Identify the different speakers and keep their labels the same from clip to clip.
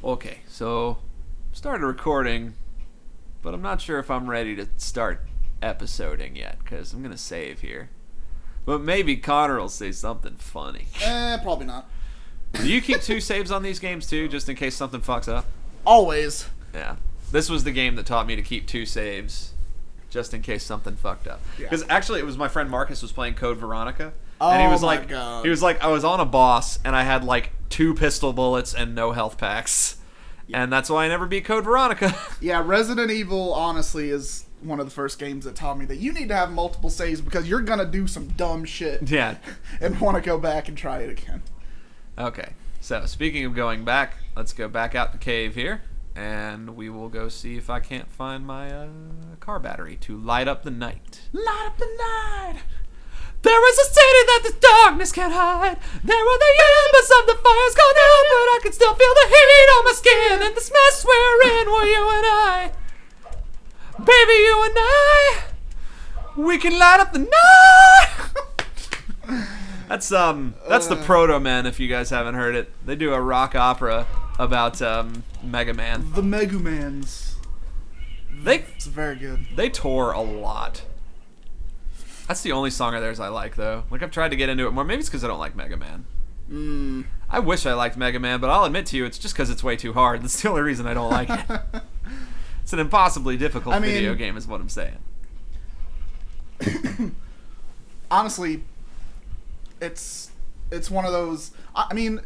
Speaker 1: Okay, so started recording, but I'm not sure if I'm ready to start episoding yet because I'm gonna save here. But maybe Connor will say something funny.
Speaker 2: Probably not.
Speaker 1: Do you keep 2 saves on these games too, just in case something fucks up?
Speaker 2: Always.
Speaker 1: Yeah. This was the game that taught me to keep 2 saves, just in case something fucked up.
Speaker 2: Yeah.
Speaker 1: Because actually, it was my friend Marcus was playing Code Veronica, and he was
Speaker 2: my
Speaker 1: like,
Speaker 2: God.
Speaker 1: I was on a boss, and I had like 2 pistol bullets and no health packs, and that's why I never beat Code Veronica.
Speaker 2: Yeah, Resident Evil, honestly, is one of the first games that taught me that you need to have multiple saves because you're going to do some dumb shit.
Speaker 1: Yeah.
Speaker 2: And want to go back and try it again.
Speaker 1: Okay. So, speaking of going back, let's go back out the cave here, and we will go see if I can't find my car battery to light up the night.
Speaker 2: Light up the night!
Speaker 1: There is a city that the darkness can't hide. There are the embers of the fire's gone out, but I can still feel the heat on my skin and this mess we're in where you and I, baby, you and I, we can light up the night. That's the Proto Men, if you guys haven't heard it. They do a rock opera about Mega Man.
Speaker 2: The Megumans. It's very good.
Speaker 1: They tour a lot. That's the only song of theirs I like, though. Like, I've tried to get into it more. Maybe it's because I don't like Mega Man. I wish I liked Mega Man, but I'll admit to you, it's just because it's way too hard. That's the only reason I don't like it. It's an impossibly difficult video game, is what I'm saying.
Speaker 2: Honestly, it's one of those. I mean,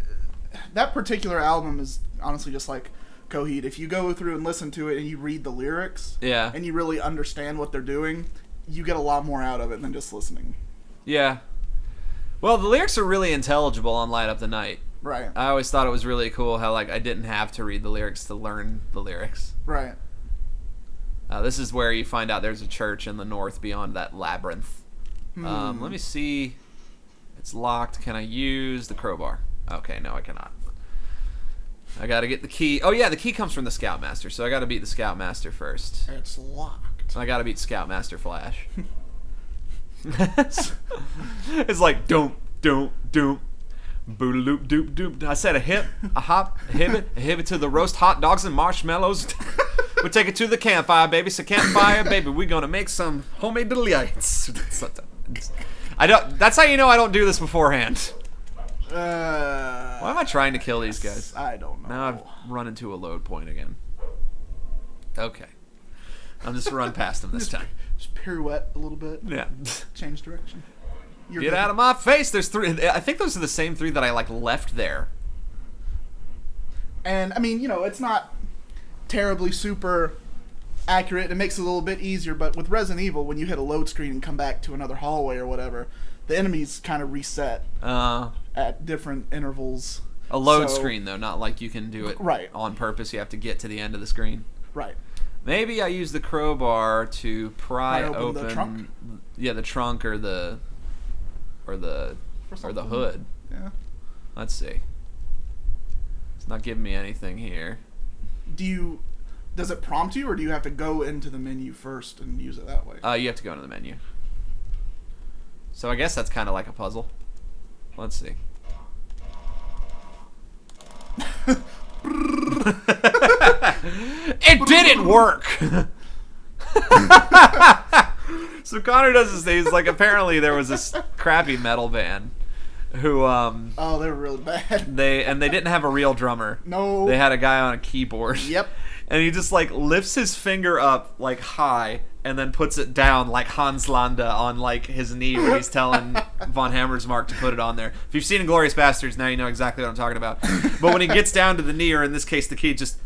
Speaker 2: that particular album is honestly just like Coheed. If you go through and listen to it and you read the lyrics,
Speaker 1: Yeah.
Speaker 2: and you really understand what they're doing, you get a lot more out of it than just listening.
Speaker 1: Yeah. Well, the lyrics are really intelligible on Light Up the Night.
Speaker 2: Right.
Speaker 1: I always thought it was really cool how, like, I didn't have to read the lyrics to learn the lyrics.
Speaker 2: Right.
Speaker 1: This is where you find out there's a church in the north beyond that labyrinth. Let me see. It's locked. Can I use the crowbar? Okay, no, I cannot. I gotta get the key. Oh, yeah, the key comes from the Scoutmaster, so I gotta beat the Scoutmaster first.
Speaker 2: It's locked.
Speaker 1: I gotta beat Scoutmaster Flash. It's like, doom, boodaloop, doop, doop. I said a hip, a hop, a hibbit to the roast hot dogs and marshmallows. We'll take it to the campfire, baby. So campfire, baby, we're gonna make some homemade delights. I don't. That's how you know I don't do this beforehand. Why am I trying to kill these guys?
Speaker 2: I don't know.
Speaker 1: Now I've run into a load point again. Okay. I'll just run past them this time.
Speaker 2: Just pirouette a little bit.
Speaker 1: Yeah.
Speaker 2: Change direction. You're
Speaker 1: Get
Speaker 2: good.
Speaker 1: out of my face. There's 3. I think those are the same 3 that I like left there.
Speaker 2: And I mean, it's not terribly super accurate. It makes it a little bit easier, but with Resident Evil, when you hit a load screen and come back to another hallway or whatever, the enemies kind of reset at different intervals.
Speaker 1: A load screen, though, not like you can do it
Speaker 2: Right.
Speaker 1: on purpose. You have to get to the end of the screen.
Speaker 2: Right.
Speaker 1: Maybe I use the crowbar to pry
Speaker 2: open the trunk?
Speaker 1: Yeah, the trunk or the hood.
Speaker 2: Yeah.
Speaker 1: Let's see. It's not giving me anything here.
Speaker 2: Does it prompt you, or do you have to go into the menu first and use it that way?
Speaker 1: You have to go into the menu. So I guess that's kind of like a puzzle. Let's see. It didn't work. So Connor does this thing. He's like, apparently there was this crappy metal band who
Speaker 2: Oh, they were really bad.
Speaker 1: they didn't have a real drummer.
Speaker 2: No.
Speaker 1: They had a guy on a keyboard.
Speaker 2: Yep.
Speaker 1: And he just like lifts his finger up like high and then puts it down like Hans Landa on like his knee when he's telling Von Hammersmark to put it on there. If you've seen Inglourious Bastards, now you know exactly what I'm talking about. But when he gets down to the knee, or in this case the key, just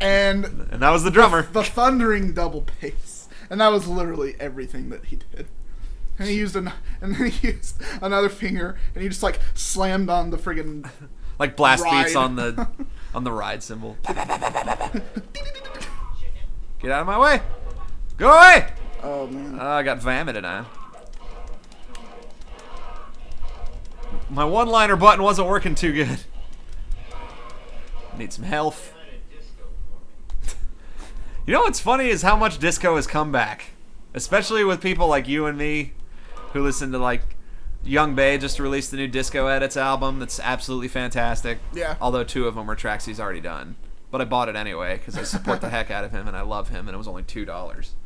Speaker 2: And
Speaker 1: that was the drummer.
Speaker 2: the thundering double bass, and that was literally everything that he did. And he used and then he used another finger, and he just like slammed on the friggin'
Speaker 1: Like blast
Speaker 2: ride.
Speaker 1: beats on the ride cymbal. Get out of my way! Go away!
Speaker 2: Oh man.
Speaker 1: I got vomited on. My one-liner button wasn't working too good. Need some health. You know what's funny is how much disco has come back. Especially with people like you and me who listen to like Young Bae just released the new Disco Edits album. That's absolutely fantastic.
Speaker 2: Yeah.
Speaker 1: Although 2 of them were tracks he's already done. But I bought it anyway because I support the heck out of him and I love him, and it was only $2.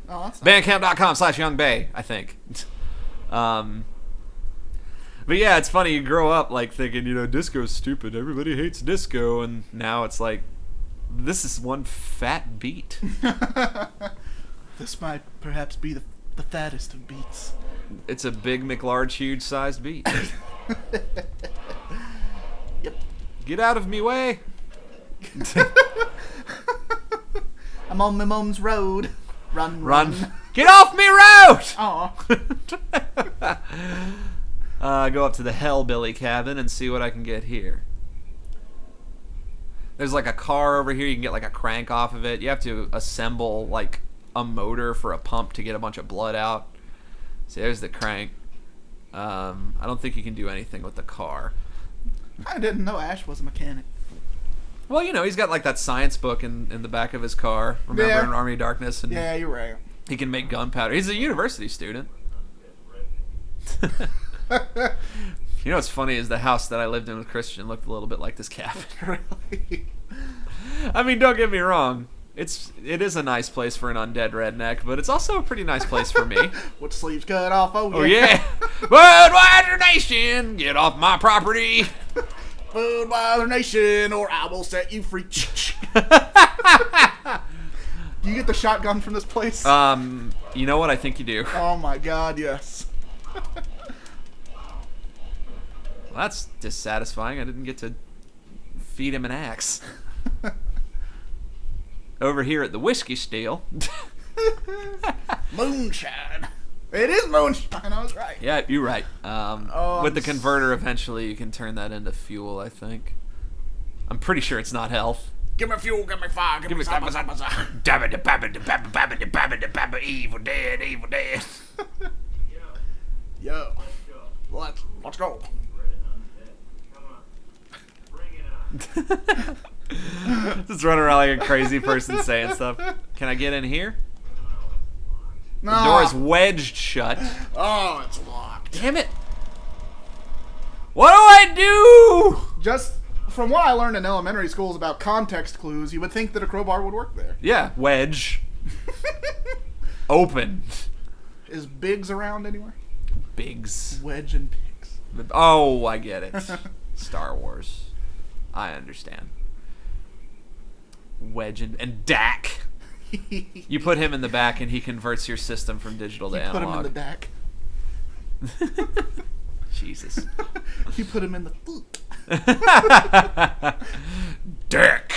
Speaker 2: Oh, that's nice.
Speaker 1: Bandcamp.com/YoungBae, I think. But yeah, it's funny. You grow up like thinking, disco's stupid. Everybody hates disco, and now it's like, this is one fat beat.
Speaker 2: This might perhaps be the fattest of beats.
Speaker 1: It's a big McLarge huge sized beat.
Speaker 2: Yep.
Speaker 1: Get out of me way.
Speaker 2: I'm on my mom's road. Run.
Speaker 1: Get off me road!
Speaker 2: Aw.
Speaker 1: Go up to the Hellbilly cabin and see what I can get here. There's like a car over here. You can get like a crank off of it. You have to assemble like a motor for a pump to get a bunch of blood out. See, there's the crank. I don't think you can do anything with the car.
Speaker 2: I didn't know Ash was a mechanic.
Speaker 1: Well, he's got like that science book in the back of his car. Remember
Speaker 2: Yeah.
Speaker 1: in Army of Darkness? And
Speaker 2: Yeah, you're right.
Speaker 1: he can make gunpowder. He's a university student. What's funny is the house that I lived in with Christian looked a little bit like this cabin.
Speaker 2: Really?
Speaker 1: I mean, don't get me wrong. It is a nice place for an undead redneck, but it's also a pretty nice place for me.
Speaker 2: With sleeves cut off.
Speaker 1: Oh yeah. Budweiser Nation, get off my property.
Speaker 2: Budweiser Nation, or I will set you free. Do you get the shotgun from this place?
Speaker 1: You know what? I think you do.
Speaker 2: Oh my god, yes.
Speaker 1: Well, that's dissatisfying. I didn't get to feed him an axe. Over here at the Whiskey Steel.
Speaker 2: Moonshine. It is moonshine, I was right.
Speaker 1: Yeah, you're right. With the
Speaker 2: I'm
Speaker 1: converter, eventually you can turn that into fuel, I think. I'm pretty sure it's not health.
Speaker 2: Give me fuel, give me fire, give me side.
Speaker 1: Evil dead, evil dead.
Speaker 2: Yo. Let's go.
Speaker 1: Just running around like a crazy person saying stuff. Can I get in here?
Speaker 2: No.
Speaker 1: The door is wedged shut.
Speaker 2: Oh, it's locked.
Speaker 1: Damn it. What do I do?
Speaker 2: Just from what I learned in elementary schools about context clues, you would think that a crowbar would work there.
Speaker 1: Yeah, wedge. Open.
Speaker 2: Is Biggs around anywhere?
Speaker 1: Biggs.
Speaker 2: Wedge and Biggs.
Speaker 1: Oh, I get it. Star Wars. I understand. Wedge and Dak. You put him in the back and he converts your system from digital to
Speaker 2: Put him in
Speaker 1: analog.
Speaker 2: the DAC.
Speaker 1: Jesus.
Speaker 2: You put him in the foot.
Speaker 1: Dick.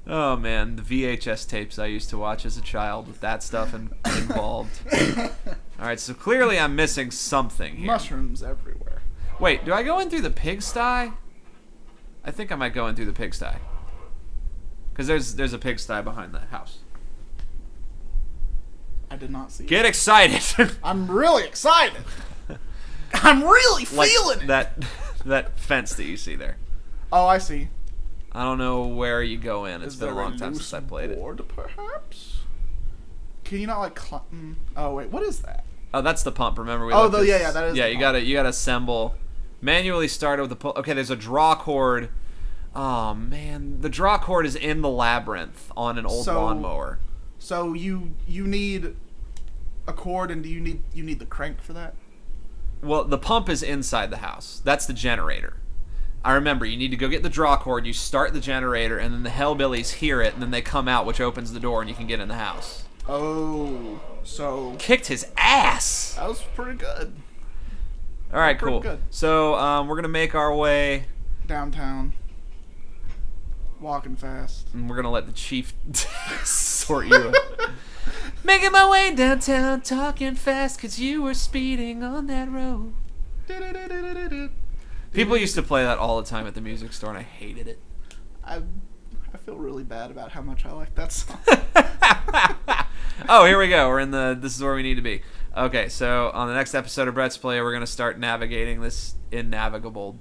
Speaker 1: Oh man, the VHS tapes I used to watch as a child with that stuff involved. All right, so clearly I'm missing something here.
Speaker 2: Mushrooms everywhere.
Speaker 1: Wait, do I go in through the pigsty? I think I might go in through the pigsty. Because there's a pigsty behind the house.
Speaker 2: I did not see
Speaker 1: Get excited.
Speaker 2: I'm really excited. I'm really
Speaker 1: Like
Speaker 2: feeling it.
Speaker 1: that fence that you see there.
Speaker 2: Oh, I see.
Speaker 1: I don't know where you go in. It's
Speaker 2: Is
Speaker 1: been a
Speaker 2: there
Speaker 1: long time since I played
Speaker 2: board, perhaps? Can you not like oh wait, what is that?
Speaker 1: Oh, that's the pump. Remember we
Speaker 2: Oh,
Speaker 1: looked at
Speaker 2: yeah,
Speaker 1: this-
Speaker 2: that is
Speaker 1: Yeah,
Speaker 2: the
Speaker 1: you
Speaker 2: pump.
Speaker 1: gotta assemble. Manually start it with the pull. Okay, there's a draw cord. Oh man, the draw cord is in the labyrinth on an old lawnmower.
Speaker 2: So you need a cord, and do you need the crank for that?
Speaker 1: Well, the pump is inside the house. That's the generator. I remember, you need to go get the draw cord, you start the generator, and then the hellbillies hear it, and then they come out, which opens the door, and you can get in the house.
Speaker 2: Oh, so
Speaker 1: Kicked his ass!
Speaker 2: that was pretty good.
Speaker 1: Alright,
Speaker 2: Pretty
Speaker 1: cool.
Speaker 2: good.
Speaker 1: So, we're gonna make our way,
Speaker 2: Downtown, walking fast.
Speaker 1: and we're gonna let the chief sort you out. Making my way downtown, talking fast, cause you were speeding on that road. People used to play that all the time at the music store, and I hated it.
Speaker 2: I feel really bad about how much I like that song.
Speaker 1: Oh, here we go. We're in this is where we need to be. Okay, so on the next episode of Brett's Play, we're going to start navigating this innavigable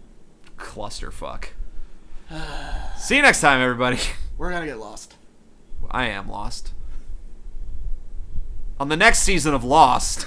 Speaker 1: clusterfuck. See you next time, everybody.
Speaker 2: We're gonna get lost.
Speaker 1: I am lost. On the next season of Lost.